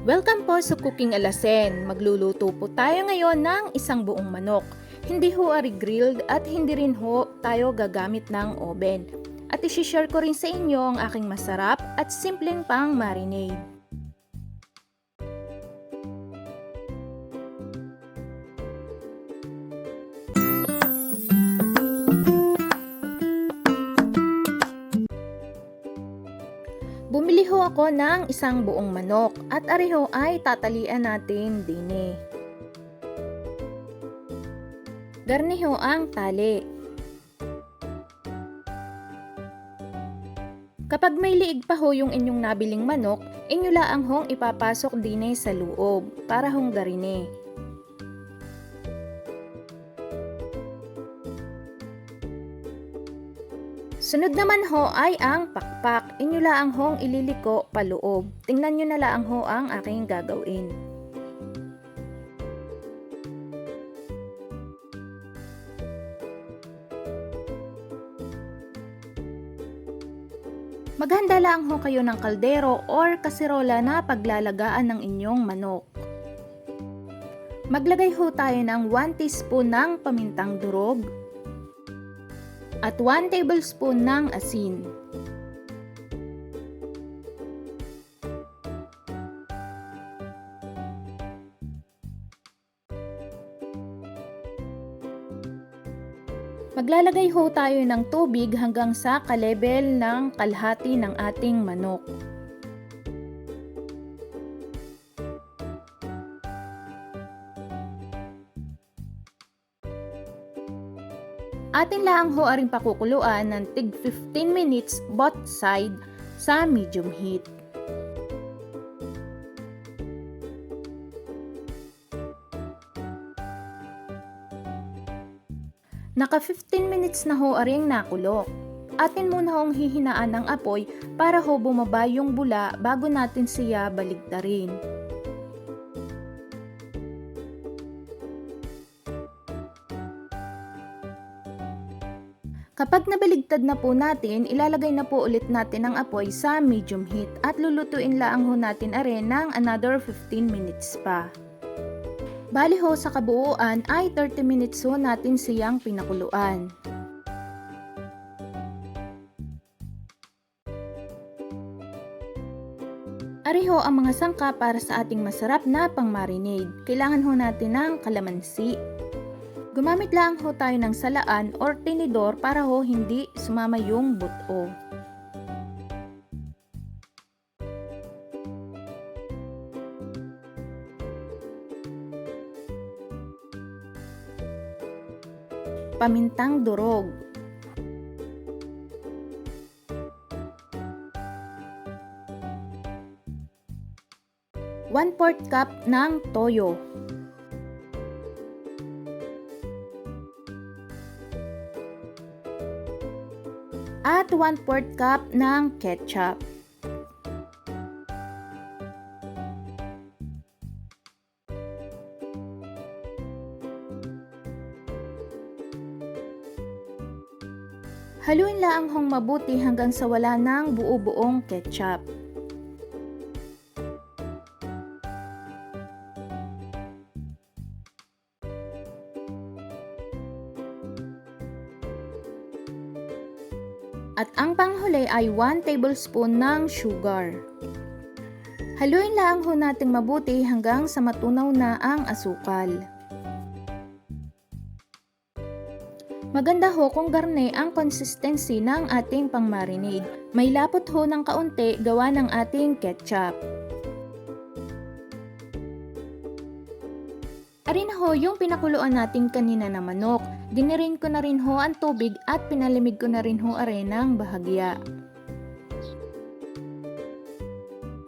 Welcome po sa Cooking Alasen. Magluluto po tayo ngayon ng isang buong manok. Hindi ho grilled at hindi rin ho tayo gagamit ng oven. At isi-share ko rin sa inyo ang aking masarap at simpleng pang marinade. Bumili ho ako ng isang buong manok at ariho ay tatalian natin dini. Garniho ang tali. Kapag may liig pa ho yung inyong nabiling manok, inyo laang hong ipapasok dini sa loob para hong garine. Sunod naman ho ay ang pakpak. Inyo laang hong ililiko paloob. Tingnan nyo na laang ho ang aking gagawin. Maghanda lang ho kayo ng kaldero or kaserola na paglalagaan ng inyong manok. Maglagay ho tayo ng 1 teaspoon ng pamintang durog at 1 tablespoon ng asin. Maglalagay ho tayo ng tubig hanggang sa kalebel ng kalahati ng ating manok. Atin lang ho aring pakukuluan ng tig 15 minutes both side sa medium heat. Naka 15 minutes na ho aring nakulo. Atin muna hong hihinaan ng apoy para ho bumaba yung bula bago natin siya baligtarin. Kapag nabaligtad na po natin, ilalagay na po ulit natin ang apoy sa medium heat at lulutuin laang ho natin arin ng another 15 minutes pa. Bali ho sa kabuuan ay 30 minutes ho natin siyang pinakuluan. Ari ho ang mga sangka para sa ating masarap na pang-marinade. Kailangan ho natin ng kalamansi. Gumamit lang ho tayo ng salaan or tinidor para ho hindi sumama yung buto. Pamintang durog. One-fourth cup ng toyo. At 1/4 cup ng ketchup. Haluin lang hong mabuti hanggang sa wala ng buo-buong ketchup. At ang panghuli ay 1 tablespoon ng sugar. Haluin lang ho natin mabuti hanggang sa matunaw na ang asukal. Maganda ho kung garne ang consistency ng ating pang-marinade. May lapot ho ng kaunti gawa ng ating ketchup. Arin ho yung pinakuluan natin kanina na manok. Dinirin ko na rin ho ang tubig at pinalimig ko na rin ho arin ng bahagya.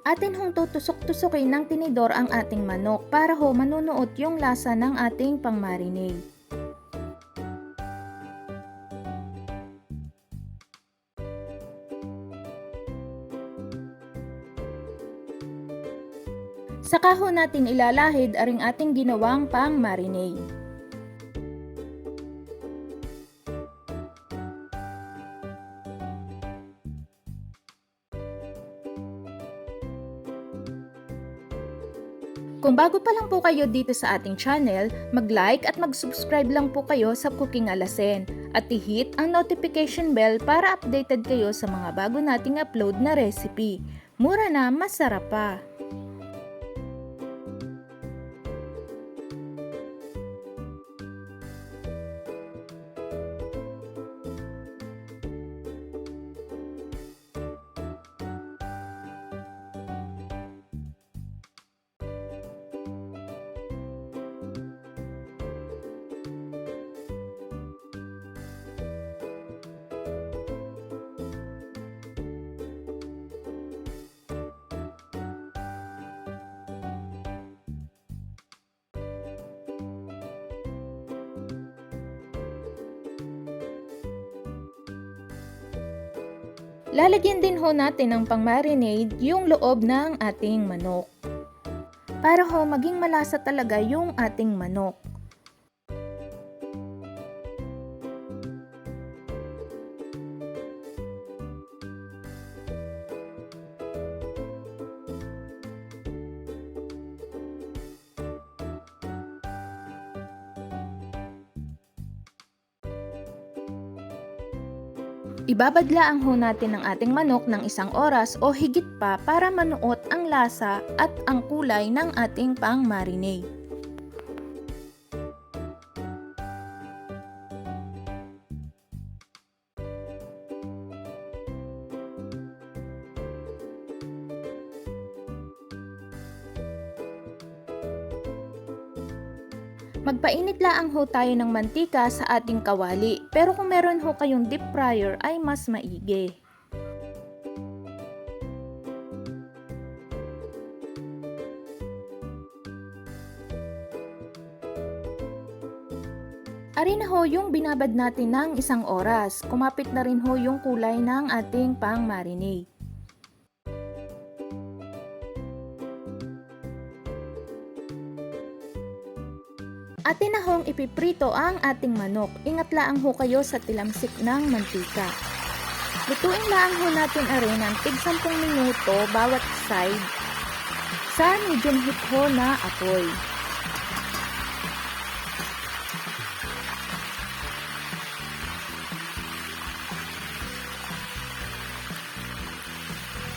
Atin hong tutusok-tusokin ng tinidor ang ating manok para ho manunuot yung lasa ng ating pang-marinade. Saka ho natin ilalahid aring ating ginawang pang-marinade. Kung bago pa lang po kayo dito sa ating channel, mag-like at mag-subscribe lang po kayo sa Cooking Alasen at i-hit ang notification bell para updated kayo sa mga bago nating upload na recipe. Mura na, masarap pa! Lalagyan din ho natin ng pang-marinade yung loob ng ating manok. Para ho maging malasa talaga yung ating manok. Ibabadlaan ho natin ang ating manok ng 1 oras o higit pa para manuot ang lasa at ang kulay ng ating pang-marinade. Magpainit laang ho tayo ng mantika sa ating kawali, pero kung meron ho kayong deep fryer ay mas maigi. Ari na ho yung binabad natin ng 1 oras, kumapit na rin ho yung kulay ng ating pang-marinade. Atin na hong ipiprito ang ating manok. Ingat laang ho kayo sa tilamsik ng mantika. Lutuin laang ho natin arin ng tig 10 minuto bawat side sa medium heat ho na apoy.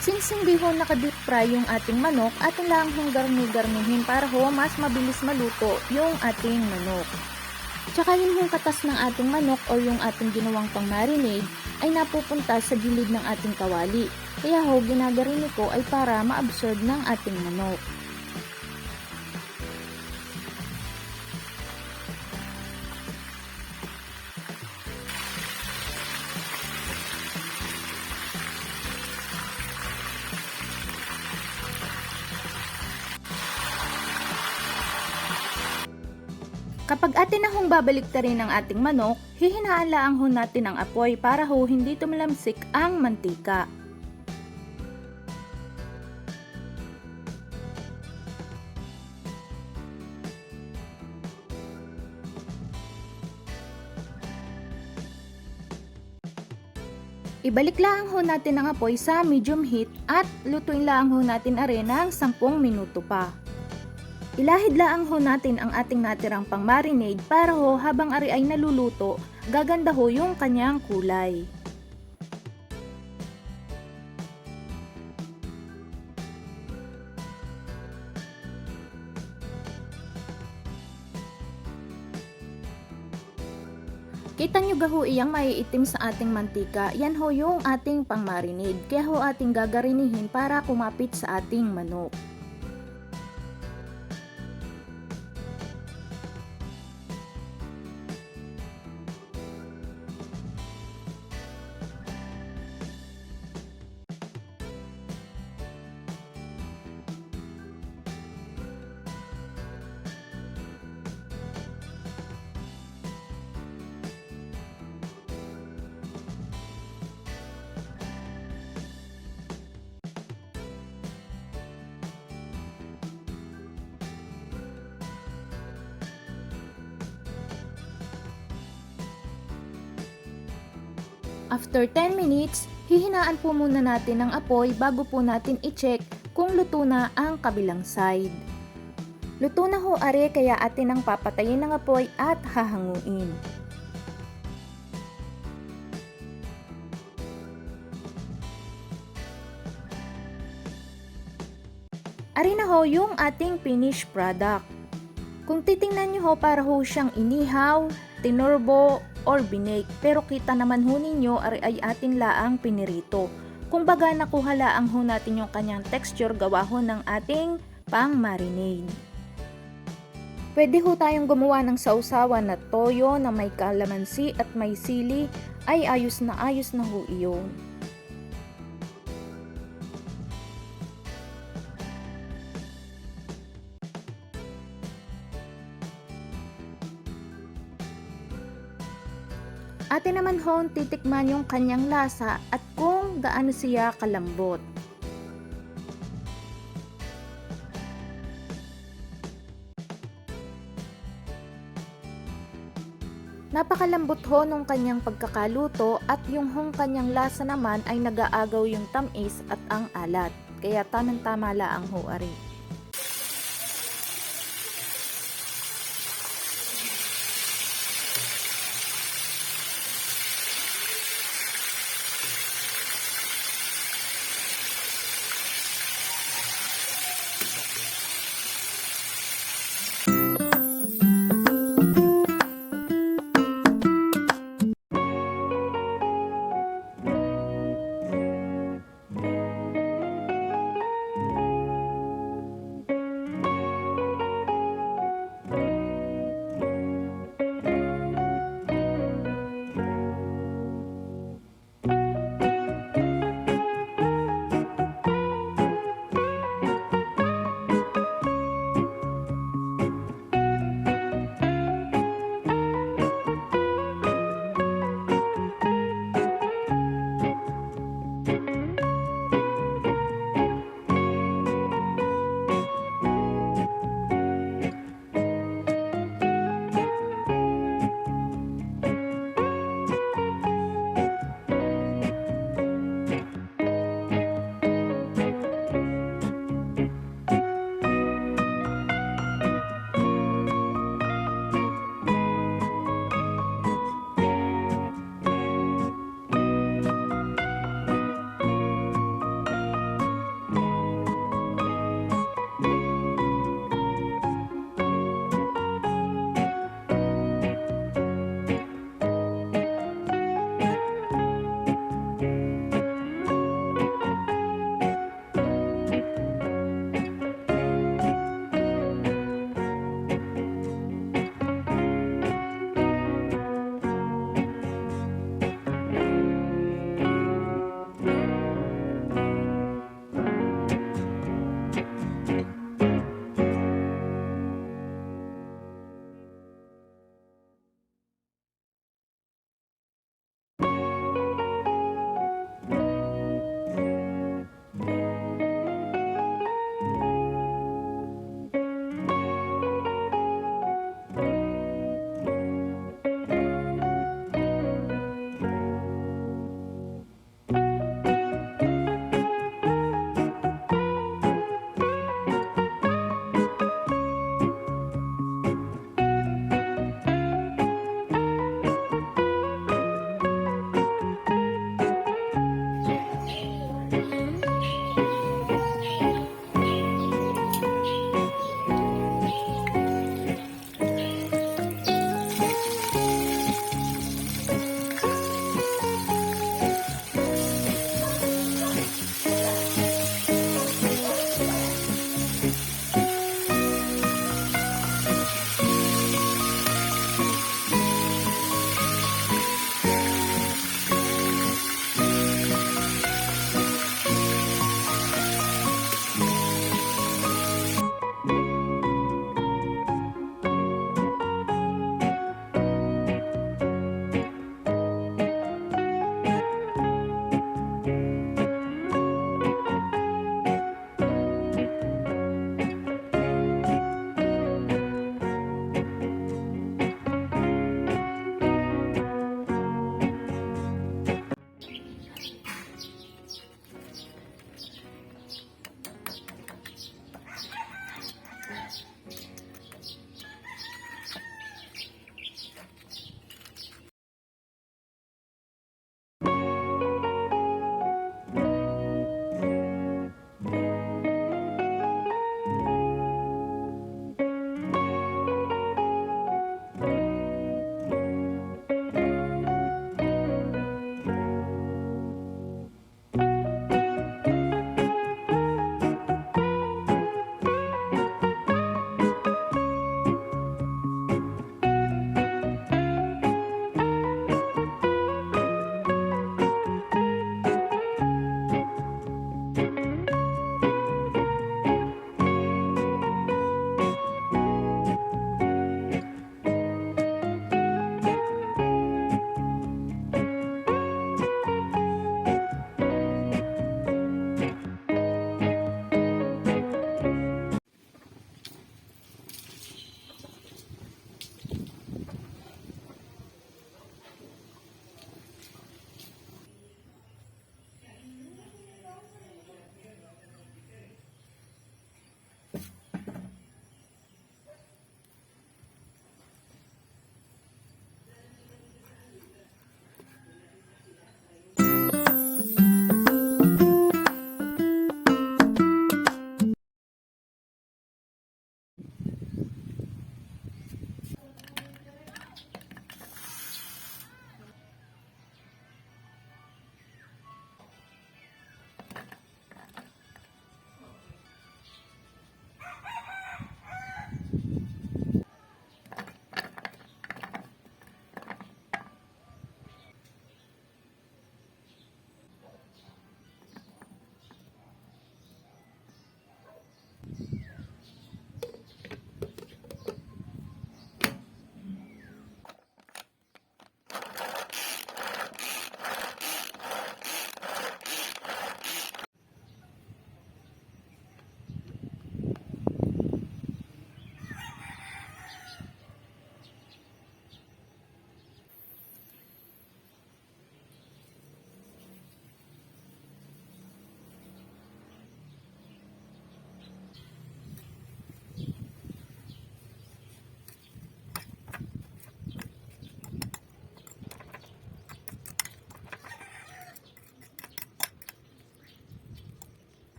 Since hindi ho naka-deep fry yung ating manok, atin lang hong garni-garnihin para ho mas mabilis maluto yung ating manok. Tsaka yung katas ng ating manok o yung ating ginawang pang-marinade ay napupunta sa gilid ng ating kawali. Kaya ho, ginagarini ko ay para ma-absorb ng ating manok. Kapag atin na hong babaliktarin ang ating manok, hihinaan laang ho natin ang apoy para ho hindi tumalamsik ang mantika. Ibalik lang ho natin ang apoy sa medium heat at lutuin lang ho natin are ng 10 minuto pa. Ilahid laang ho natin ang ating natirang pang-marinade para ho habang ari ay naluluto, gaganda ho yung kanyang kulay. Kita nyo gaho iyang maiitim sa ating mantika, yan ho yung ating pang-marinade, kaya ho ating gagarinihin para kumapit sa ating manok. After 10 minutes, hihinaan po muna natin ang apoy bago po natin i-check kung luto na ang kabilang side. Luto na ho are kaya atin ang papatayin ng apoy at hahanguin. Ari na ho yung ating finished product. Kung titingnan nyo ho para ho siyang inihaw, tinurbo, or binake, pero kita naman ho ninyo ay atin laang pinirito. Kung baga nakuha laang ho natin yung kanyang texture gawa ho ng ating pang marinade. Pwede ho tayong gumawa ng sausawan na toyo na may kalamansi at may sili, ay ayos na ho iyon. Atin naman ho titikman yung kanyang lasa at kung gaano siya kalambot. Napakalambot ho nung kanyang pagkakaluto at yung hong kanyang lasa naman ay nag-aagaw yung tamis at ang alat. Kaya tamang-tama laang ho ari.